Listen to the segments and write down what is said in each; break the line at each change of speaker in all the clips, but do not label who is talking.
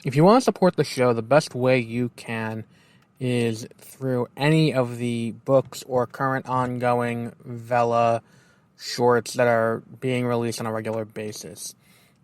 If you want to support the show, the best way you can is through any of the books or current ongoing Vela shorts that are being released on a regular basis.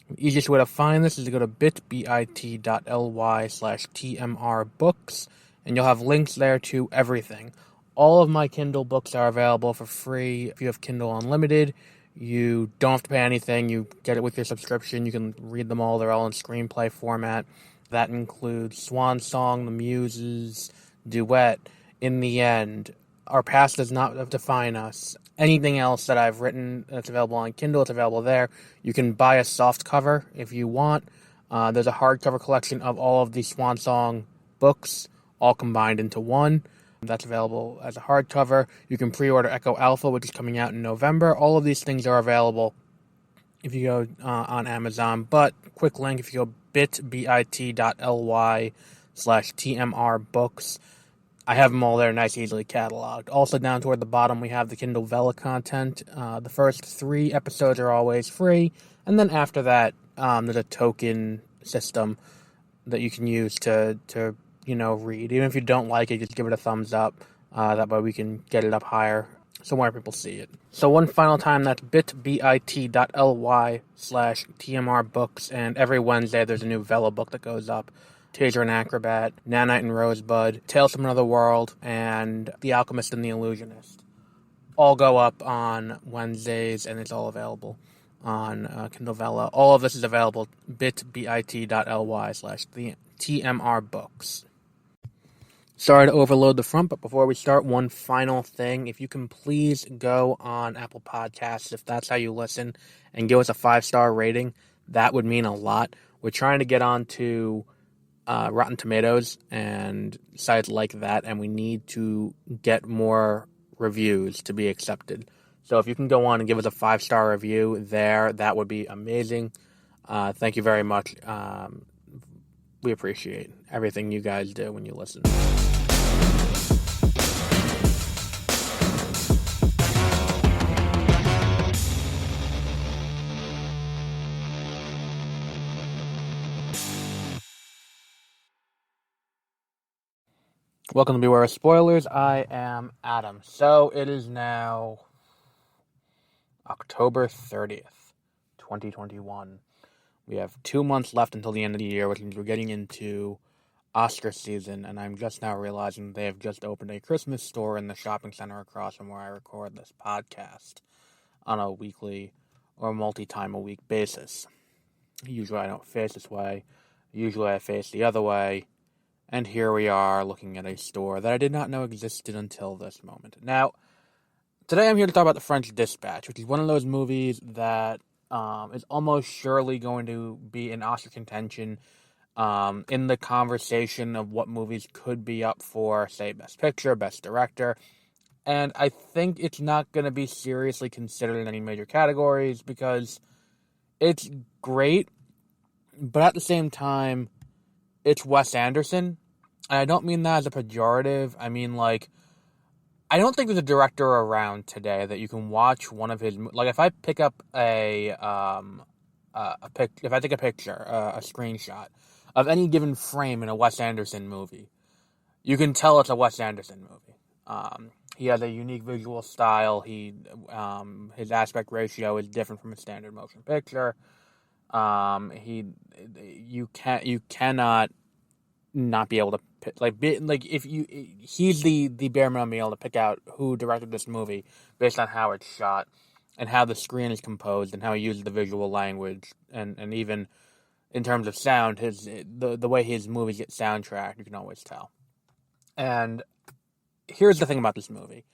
The easiest way to find this is to go to bit.ly/tmrbooks, and you'll have links there to everything. All of my Kindle books are available for free. If you have Kindle Unlimited, you don't have to pay anything. You get it with your subscription. You can read them all. They're all in screenplay format. That includes Swan Song, The Muses, Duet, In the End, Our Past Does Not Define Us. Anything else that I've written that's available on Kindle, it's available there. You can buy a soft cover if you want. There's a hardcover collection of all of the Swan Song books, all combined into one. That's available as a hardcover. You can pre-order Echo Alpha, which is coming out in November. All of these things are available if you go on Amazon. But quick link, if you go bit.ly/tmrbooks, I have them all there, nice, easily cataloged. Also, down toward the bottom, we have the Kindle Vela content. The first 3 episodes are always free, and then after that, there's a token system that you can use to read. Even if you don't like it, just give it a thumbs up. That way we can get it up higher so more people see it. So one final time, that's bit.ly/tmrbooks, and every Wednesday there's a new Vela book that goes up. Taser and Acrobat, Nanite and Rosebud, Tales from Another World, and The Alchemist and the Illusionist. All go up on Wednesdays, and it's all available on Kindle Vela. All of this is available bit.ly/tmrbooks. Sorry to overload the front, but before we start, one final thing. If you can please go on Apple Podcasts, if that's how you listen, and give us a 5-star rating, that would mean a lot. We're trying to get on to Rotten Tomatoes and sites like that, and we need to get more reviews to be accepted. So if you can go on and give us a 5-star review there, that would be amazing. Thank you very much. We appreciate everything you guys do when you listen. Welcome to Beware of Spoilers. I am Adam. So it is now October 30th, 2021. We have 2 months left until the end of the year, which means we're getting into Oscar season, and I'm just now realizing they have just opened a Christmas store in the shopping center across from where I record this podcast on a weekly or multi-time-a-week basis. Usually I don't face this way. Usually I face the other way. And here we are looking at a store that I did not know existed until this moment. Now, today I'm here to talk about The French Dispatch, which is one of those movies that is almost surely going to be in Oscar contention in the conversation of what movies could be up for, say, Best Picture, Best Director. And I think it's not going to be seriously considered in any major categories because it's great, but at the same time, it's Wes Anderson, and I don't mean that as a pejorative. I mean, like, I don't think there's a director around today that you can watch one of his... Like, if I pick up if I take a picture, a screenshot of any given frame in a Wes Anderson movie, you can tell it's a Wes Anderson movie. He has a unique visual style. His aspect ratio is different from a standard motion picture. You cannot not be able to pick, he's the bare minimum being able to pick out who directed this movie based on how it's shot and how the screen is composed and how he uses the visual language and even in terms of sound, the way his movies get soundtracked, you can always tell. And here's the thing about this movie.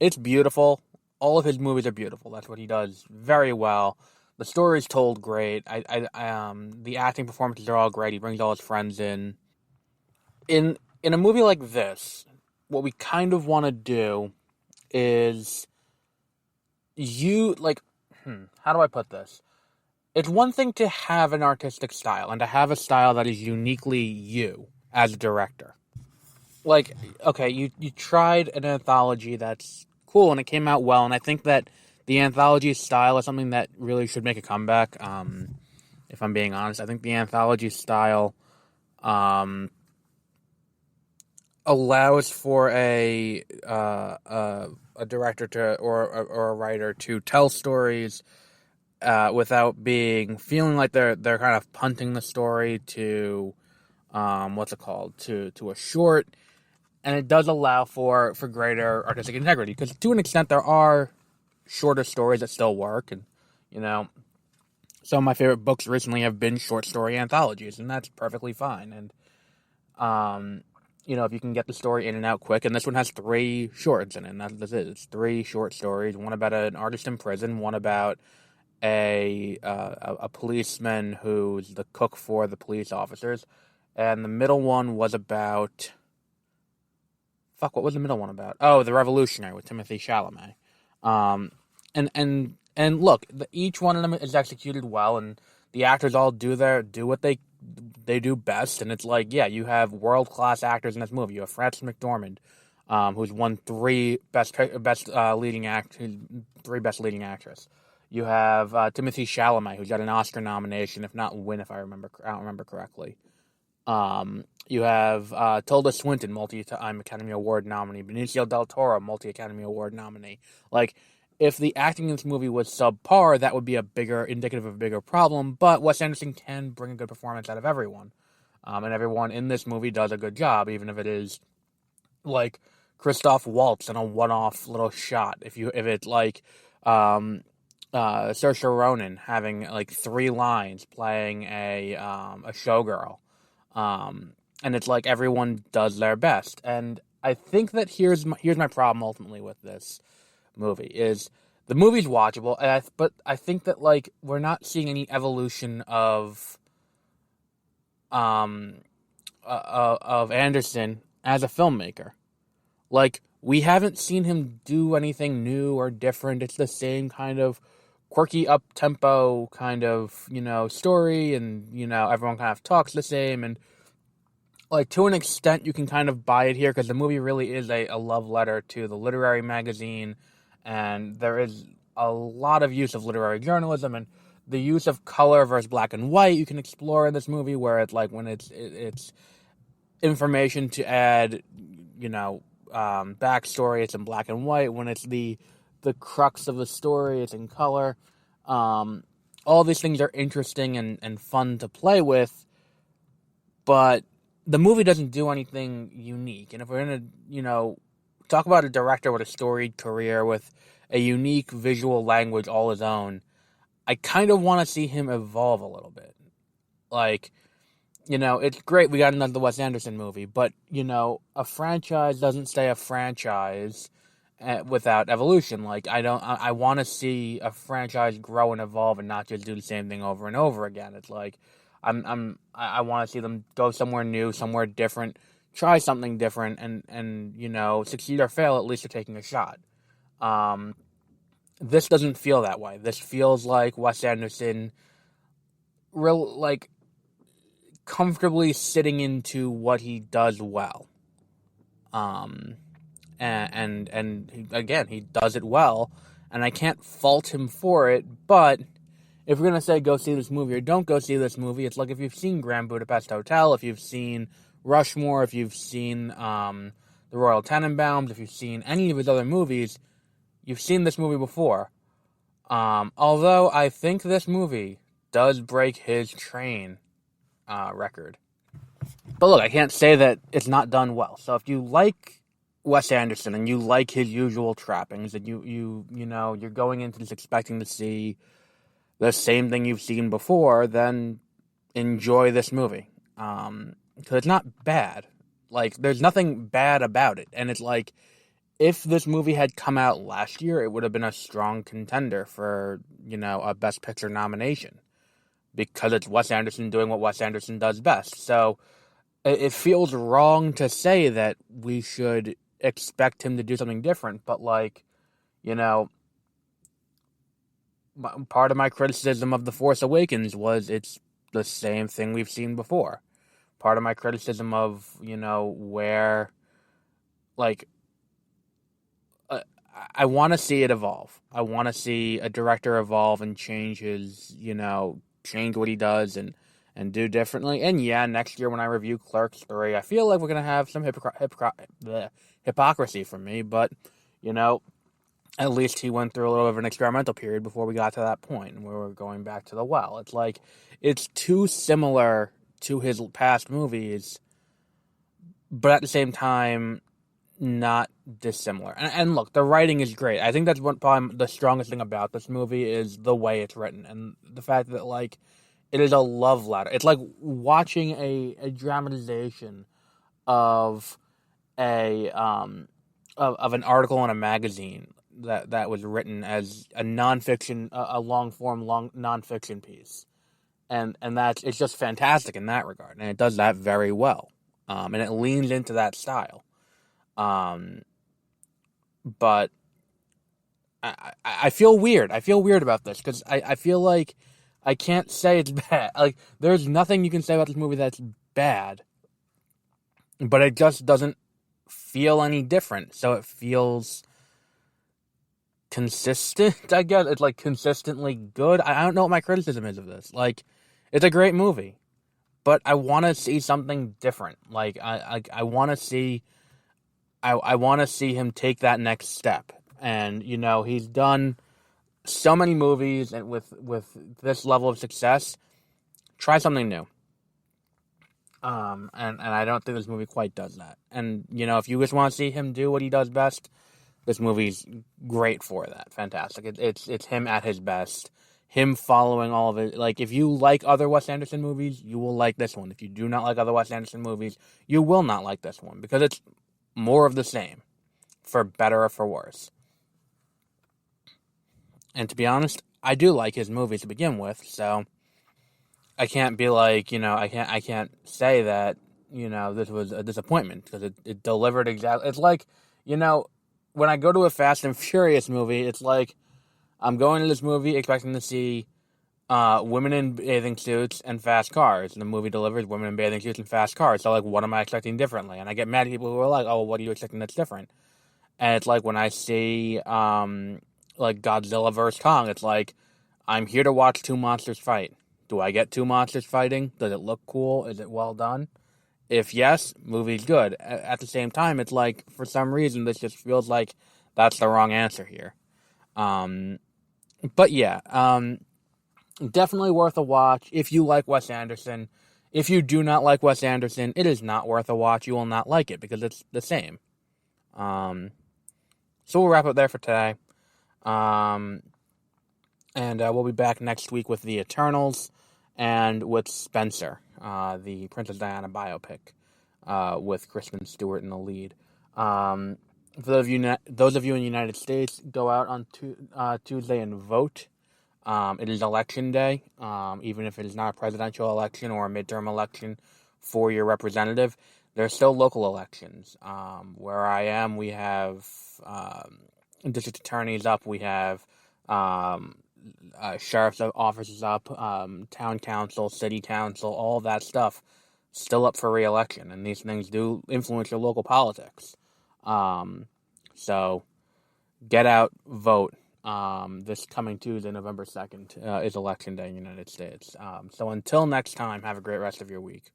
It's beautiful. All of his movies are beautiful. That's what he does very well. The story's told great. The acting performances are all great. He brings all his friends in. In a movie like this, what we kind of want to do is how do I put this? It's one thing to have an artistic style and to have a style that is uniquely you as a director. Like, okay, you tried an anthology that's cool and it came out well, and I think that the anthology style is something that really should make a comeback. If I'm being honest, I think the anthology style um, allows for a director to or a writer to tell stories without feeling like they're kind of punting the story to what's it called to a short, and it does allow for greater artistic integrity, because to an extent there are shorter stories that still work, and you know, some of my favorite books recently have been short story anthologies, and that's perfectly fine. And if you can get the story in and out quick, and this one has 3 shorts in it, and that's what this is. It's 3 short stories, one about an artist in prison, one about a policeman who's the cook for the police officers, and the middle one was about what was the middle one about? Oh, The Revolutionary with Timothée Chalamet. Um, and look, each one of them is executed well, and the actors all do what they do best. And it's like, yeah, you have world class actors in this movie. You have Frances McDormand, who's won 3 best leading actress. You have Timothée Chalamet, who's got an Oscar nomination, if not win, I don't remember correctly. You have Tilda Swinton, multi-time Academy Award nominee. Benicio del Toro, multi-Academy Award nominee. Like, if the acting in this movie was subpar, that would be indicative of a bigger problem. But Wes Anderson can bring a good performance out of everyone, and everyone in this movie does a good job, even if it is like Christoph Waltz in a one-off little shot. If it's like Saoirse Ronan having like 3 lines playing a showgirl. And it's like everyone does their best. And I think that here's my problem ultimately with this movie is the movie's watchable, but I think that like we're not seeing any evolution of Anderson as a filmmaker. Like, we haven't seen him do anything new or different. It's the same kind of quirky up-tempo kind of, story, and, everyone kind of talks the same, and like, to an extent, you can kind of buy it here, because the movie really is a love letter to the literary magazine, and there is a lot of use of literary journalism, and the use of color versus black and white you can explore in this movie, where it's like when it's information to add, backstory, it's in black and white. When it's the crux of the story, it's in color. All these things are interesting and fun to play with, but the movie doesn't do anything unique. And if we're going to, talk about a director with a storied career, with a unique visual language all his own, I kind of want to see him evolve a little bit. Like, it's great we got another Wes Anderson movie, but, a franchise doesn't stay a franchise without evolution. Like, I want to see a franchise grow and evolve and not just do the same thing over and over again. It's like, I want to see them go somewhere new, somewhere different, try something different, and succeed or fail, at least they're taking a shot. This doesn't feel that way. This feels like Wes Anderson comfortably sitting into what he does well. And again, he does it well, and I can't fault him for it, but if we're going to say go see this movie or don't go see this movie, it's like if you've seen Grand Budapest Hotel, if you've seen Rushmore, if you've seen The Royal Tenenbaums, if you've seen any of his other movies, you've seen this movie before. Although I think this movie does break his train record. But look, I can't say that it's not done well. So if you like Wes Anderson and you like his usual trappings, and you're going into this expecting to see the same thing you've seen before, then enjoy this movie. Because it's not bad. Like, there's nothing bad about it. And it's like, if this movie had come out last year, it would have been a strong contender for, a Best Picture nomination. Because it's Wes Anderson doing what Wes Anderson does best. So, it feels wrong to say that we should expect him to do something different. But, part of my criticism of The Force Awakens was it's the same thing we've seen before. Part of my criticism of, where, I want to see it evolve. I want to see a director evolve and change his, change what he does and and do differently. And yeah, next year when I review Clerks 3, I feel like we're going to have some hypocrisy from me, but, at least he went through a little bit of an experimental period before we got to that point, and we were going back to the well. It's like, it's too similar to his past movies, but at the same time, not dissimilar. And look, the writing is great. I think that's probably the strongest thing about this movie is the way it's written, and the fact that, like, it is a love letter. It's like watching a dramatization of of an article in a magazine that was written as a nonfiction, a long nonfiction piece, and it's just fantastic in that regard, and it does that very well, and it leans into that style, but I feel weird. I feel weird about this because I feel like I can't say it's bad. Like, there's nothing you can say about this movie that's bad, but it just doesn't feel any different. So it feels consistent, I guess. It's like consistently good. I don't know what my criticism is of this. Like, it's a great movie, but I want to see something different. Like, I want to see, I want to see him take that next step. And, he's done so many movies, and with this level of success, try something new. And I don't think this movie quite does that. And, if you just want to see him do what he does best, this movie's great for that. Fantastic. It's him at his best. Him following all of it. Like, if you like other Wes Anderson movies, you will like this one. If you do not like other Wes Anderson movies, you will not like this one, because it's more of the same, for better or for worse. And to be honest, I do like his movies to begin with, so I can't be like, I can't say that, this was a disappointment, because it delivered exactly. It's like, when I go to a Fast and Furious movie, it's like I'm going to this movie expecting to see women in bathing suits and fast cars, and the movie delivers women in bathing suits and fast cars. So, like, what am I expecting differently? And I get mad at people who are like, oh, what are you expecting that's different? And it's like when I see like Godzilla vs. Kong, it's like, I'm here to watch two monsters fight. Do I get two monsters fighting? Does it look cool? Is it well done? If yes, movie's good. At the same time, it's like, for some reason, this just feels like that's the wrong answer here. But yeah, definitely worth a watch if you like Wes Anderson. If you do not like Wes Anderson, it is not worth a watch. You will not like it, because it's the same. So we'll wrap up there for today. And we'll be back next week with The Eternals and with Spencer, the Princess Diana biopic, with Kristen Stewart in the lead. For those of you in the United States, go out on Tuesday and vote. It is election day, even if it is not a presidential election or a midterm election for your representative. There's still local elections. Where I am, we have district attorneys up. We have sheriff's offices up, town council, city council, all that stuff still up for re-election. And these things do influence your local politics. So get out, vote. This coming Tuesday, November 2nd, is Election Day in the United States. So until next time, have a great rest of your week.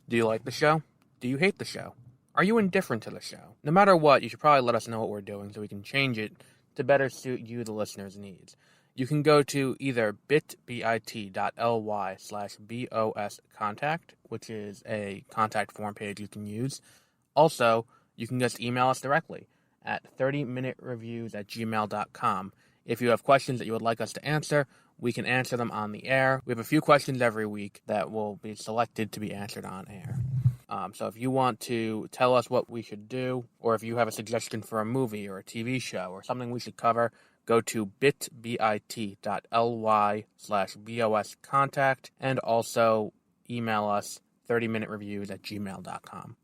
Do you like the show? Do you hate the show? Are you indifferent to the show? No matter what, you should probably let us know what we're doing so we can change it to better suit you, the listener's needs. You can go to either bit.ly/BOScontact, which is a contact form page you can use. Also, you can just email us directly at 30minutereviews@gmail.com. If you have questions that you would like us to answer, we can answer them on the air. We have a few questions every week that will be selected to be answered on air. So if you want to tell us what we should do, or if you have a suggestion for a movie or a TV show or something we should cover, go to bit.ly/BOScontact, and also email us 30minutereviews@gmail.com.